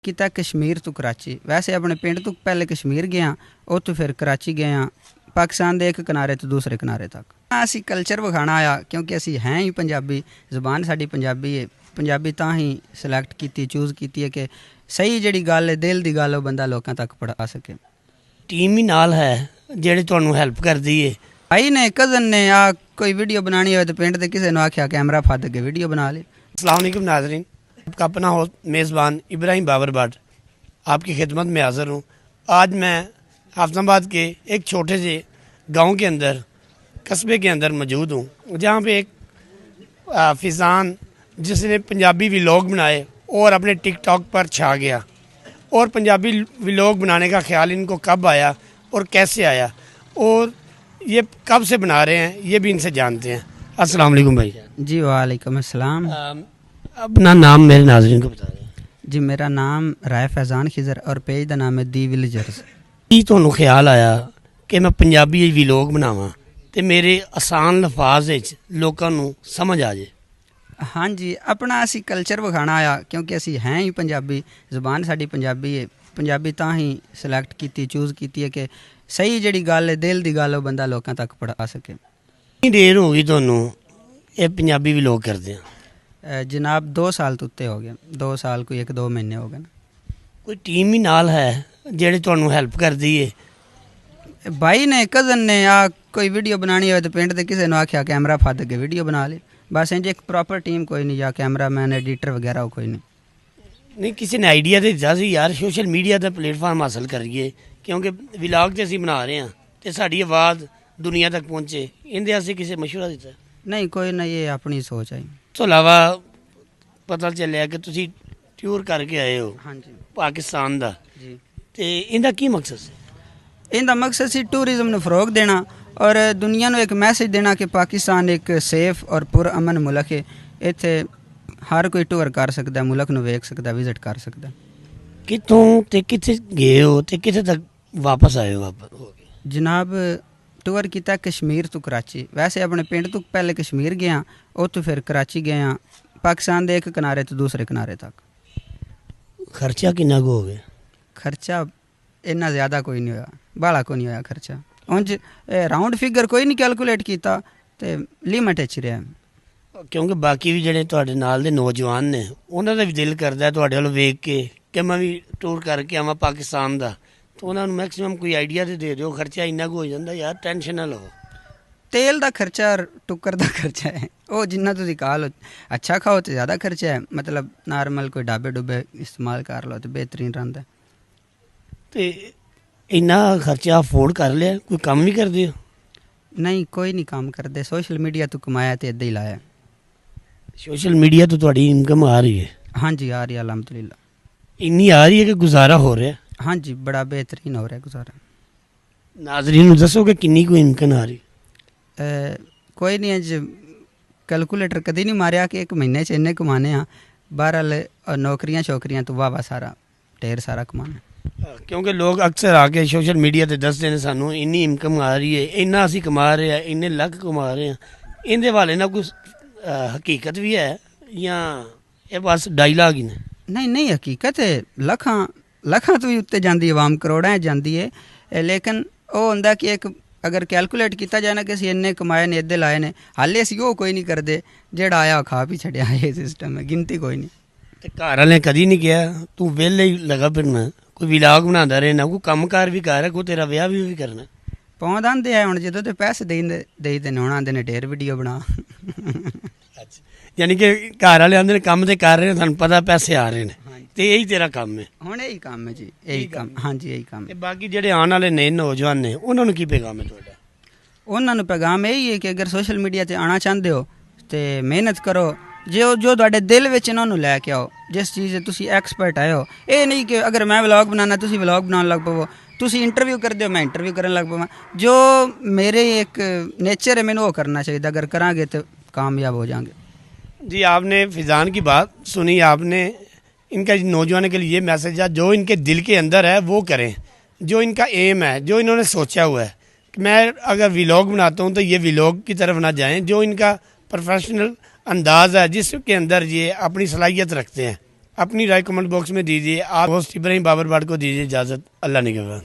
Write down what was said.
ਕੀਤਾ ਕਸ਼ਮੀਰ ਤੋਂ ਕਰਾਚੀ। ਵੈਸੇ ਆਪਣੇ ਪਿੰਡ ਤੋਂ ਪਹਿਲੇ ਕਸ਼ਮੀਰ ਗਿਆ, ਉੱਥੋਂ ਫਿਰ ਕਰਾਚੀ ਗਏ ਹਾਂ, ਪਾਕਿਸਤਾਨ ਦੇ ਇੱਕ ਕਿਨਾਰੇ ਤੋਂ ਦੂਸਰੇ ਕਿਨਾਰੇ ਤੱਕ। ਅਸੀਂ ਕਲਚਰ ਵਿਖਾਉਣਾ ਆਇਆ ਕਿਉਂਕਿ ਅਸੀਂ ਹੈ ਹੀ ਪੰਜਾਬੀ, ਜ਼ੁਬਾਨ ਸਾਡੀ ਪੰਜਾਬੀ ਹੈ। ਪੰਜਾਬੀ ਤਾਂ ਹੀ ਸਿਲੈਕਟ ਕੀਤੀ, ਚੂਜ਼ ਕੀਤੀ ਹੈ ਕਿ ਸਹੀ ਜਿਹੜੀ ਗੱਲ ਹੈ, ਦਿਲ ਦੀ ਗੱਲ, ਉਹ ਬੰਦਾ ਲੋਕਾਂ ਤੱਕ ਪਹੁੰਚਾ ਸਕੇ। ਟੀਮ ਹੀ ਨਾਲ ਹੈ ਜਿਹੜੇ ਤੁਹਾਨੂੰ ਹੈਲਪ ਕਰਦੀ ਹੈ। ਭਾਈ ਨੇ ਕਜ਼ਨ ਨੇ ਆ कोई वीडियो बनानी हो तो पिंड के किसी ने आख्या कैमरा फद के वीडियो बना ली। अस्सलाम वालेकुम नाज़रीन, आपका अपना होस्ट मेज़बान इब्राहिम बाबर भट्ट आपकी खिदमत में हाज़िर हूँ। आज मैं हाफिज़ाबाद के एक छोटे से गांव के अंदर, कस्बे के अंदर मौजूद हूँ, जहाँ पे एक फिज़ान जिसने पंजाबी व्लॉग बनाए और अपने टिकटॉक पर छा गया। और पंजाबी व्लॉग बनाने का ख्याल इनको कब आया और कैसे आया और ये कब से बना रहे हैं, ये भी इनसे जानते हैं। अस्सलाम वालेकुम भाई। जी वालेकुम अस्सलाम। अपना नाम मेरे नाज़रीन को बता दें। जी मेरा नाम राय फैज़ान खिज़र और पेज का नाम है दी विलेजर्स। की ਤੁਹਾਨੂੰ ख्याल आया कि मैं पंजाबी व्लॉग बनावां ते मेरे आसान लफाज विच लोकां नूं समझ आ जाए? हाँ जी, अपना असी कल्चर विखाना आया क्योंकि असी हैं ही पंजाबी, जुबान साडी पंजाबी है। पंजाबी तां ही सिलैक्ट की, चूज़ की है कि सही जी गल है, दिल की गल, बंदा लोगों तक पहुँचा सके। कितनी देर हो गई तुहानू ये पंजाबी व्लॉग करदे? जनाब 2 साल तो उत्ते हो गए, 2 साल कोई 1-2 महीने हो गए। कोई टीम ही नाल है जेड़े तुहानू हेल्प करदी है? भाई ने कज़न ने आ कोई वीडियो बनानी हो तो पिंड के किसी ने आख्या कैमरा फद के वीडियो बना ली। बस इंज एक प्रॉपर टीम कोई नहीं, या कैमरा मैन एडिटर वगैरह कोई नहीं। किसी ने आइडिया तो दिता सी यार सोशल मीडिया का प्लेटफार्म हासिल करिए, क्योंकि व्लॉग तो असीं बना रहे हैं तो साड़ी आवाज़ दुनिया तक पहुँचे, इहदे वास्ते किसी मशवरा दिता? नहीं, कोई नहीं, ये अपनी सोच है। तो अलावा पता चलिया कि तुसी टूर करके आए हो हाँ जी पाकिस्तान दा, जी। तो इहदा की मकसद है? इनका मकसद सी टूरिज्म ने फ़रोग देना और दुनिया को एक मैसेज देना कि पाकिस्तान एक सेफ और पुरअमन मुल्क है। इत्थे हर कोई टूर कर सकता है, मुल्क नूं वेख सकता, विजिट कर सकता। कितों ते किथे गए हो ते किथे तक वापस आए हो? जनाब टूर किया कश्मीर तो कराची। वैसे अपने पिंड तो पहले कश्मीर गया, उत्थों फिर कराची गए हाँ, पाकिस्तान के एक किनारे तो दूसरे किनारे तक। खर्चा कितना को हो गया? खर्चा इन्ना ज़्यादा कोई नहीं होया, बाला को नहीं होया खर्चा। उंज राउंड फिगर कोई नहीं कैलकुलेट किया, तो लिमिट च रहा। क्योंकि बाकी भी ਜਿਹੜੇ ਤੁਹਾਡੇ ਨਾਲ ਦੇ ਨੌਜਵਾਨ ਨੇ ਉਹਨਾਂ ਦਾ ਵੀ ਦਿਲ ਕਰਦਾ ਹੈ ਤੁਹਾਡੇ ਵੱਲ ਵੇਖ ਕੇ ਕਿ ਮੈਂ ਵੀ ਟੂਰ ਕਰਕੇ ਆਵਾਂ ਪਾਕਿਸਤਾਨ ਦਾ, ਤਾਂ ਉਹਨਾਂ ਨੂੰ ਮੈਕਸਿਮਮ ਕੋਈ ਆਈਡੀਆ ਦੇ ਦਿਓ। ਖਰਚਾ ਇੰਨਾ ਕੁ ਹੋ ਜਾਂਦਾ ਯਾਰ, ਟੈਨਸ਼ਨ ਨਾ ਲਓ। तेल का खर्चा, टुकर का खर्चा है, वो जिन्ना तुसीं खा लो, अच्छा खाओ तो ज़्यादा खर्चा है। मतलब नॉर्मल कोई ढाबे डुबे इस्तेमाल कर लो तो बेहतरीन रहा। तो इन्ना खर्चा अफोर्ड कर लिया? कोई काम भी करते हो? नहीं, कोई नहीं काम करते। सोशल मीडिया तो कमाया तो इदा ही लाया। सोशल मीडिया तो थोड़ी इनकम आ रही है? हाँ जी आ रही है अल्हम्दुलिल्लाह। इन्नी आ रही है कि गुजारा हो रहा है? हाँ जी बड़ा बेहतरीन हो रहा है गुजारा। नाज़रीन दसो कि किन्नी कोई इनकम आ रही? कोई नहीं, अज कैलकुलेटर कभी नहीं मारिया कि 1 महीने च इन्ने कमाने हैं। बहरहाल नौकरियां शौकरियां तो वाह सारा ढेर सारा कमाना। क्योंकि लोग अक्सर आके सोशल मीडिया ते दसदे ने सानू इन्नी इनकम आ रही है, इन्ना असीं कमा रहे हैं, इन्ने लख कमा रहे हैं। इहदे वाले ना कुछ हकीकत भी है या ये बस डायलॉग ही ने? नहीं नहीं, हकीकत है। लखां तो भी उत्ते जाती है, आवाम करोड़ां जाती है। लेकिन वो होंदा कि एक अगर कैलकुलेट किया जाए ना कि असीं इन्ने कमाए ने, इद्दे लाए ने, हाले असीं वो कोई नहीं करते। जेड़ा आया खा भी छड्या, ये सिस्टम है, गिनती कोई नहीं। ते घर वाले कदी नहीं किया तू वेले ही लगा फिरना, कोई व्लॉग बनांदा रहना, कोई कम्मकार भी कर, कोई तेरा ब्याह भी करना? पौंद आंदे है हुण जो तो पैसे देई हुण आंदे ने ढेर वीडियो बना। अच्छा, यानी कि घर वाले आंदे ने कम ते कर रहे हैं, थानू पता पैसे आ रहे हैं, तो यही तेरा काम है? हुण यही काम है जी, यही काम। हाँ जी यही काम है। बाकी जेडे आने वाले नए नौजवान ने उन्होंने की पैगाम है तुहाडा? उन्होंने पैगाम यही है कि अगर सोशल मीडिया ते आना चाहते हो तो मेहनत करो, जो तुहाडे दिल विच इन्होंने लैके आओ। जिस चीज़ तुसी एक्सपर्ट आए हो, ये नहीं कि अगर मैं व्लॉग बनाना तुसी व्लॉग बनाने लग पवो, तुसी इंटरव्यू करते हो मैं इंटरव्यू करने लग पवां। जो मेरे एक नेचर है मैंने वो करना चाहिए, अगर करांगे तो कामयाब हो जाएंगे। जी आपने फिज़ान की बात सुनी, आपने इनका नौजवानों के लिए मैसेज है जो इनके दिल के अंदर है वो करें, जो इनका एम है, जो इन्होंने सोचा हुआ है कि मैं अगर व्लॉग बनाता हूँ तो ये व्लॉग की तरफ ना जाएं। जो इनका प्रोफेशनल अंदाज़ है जिसके अंदर ये अपनी सलाहियत रखते हैं, अपनी राय कमेंट बॉक्स में दीजिए। आप होस्ट इब्राहिम बाबर बाट को दीजिए इजाज़त। अल्लाह निगहबान।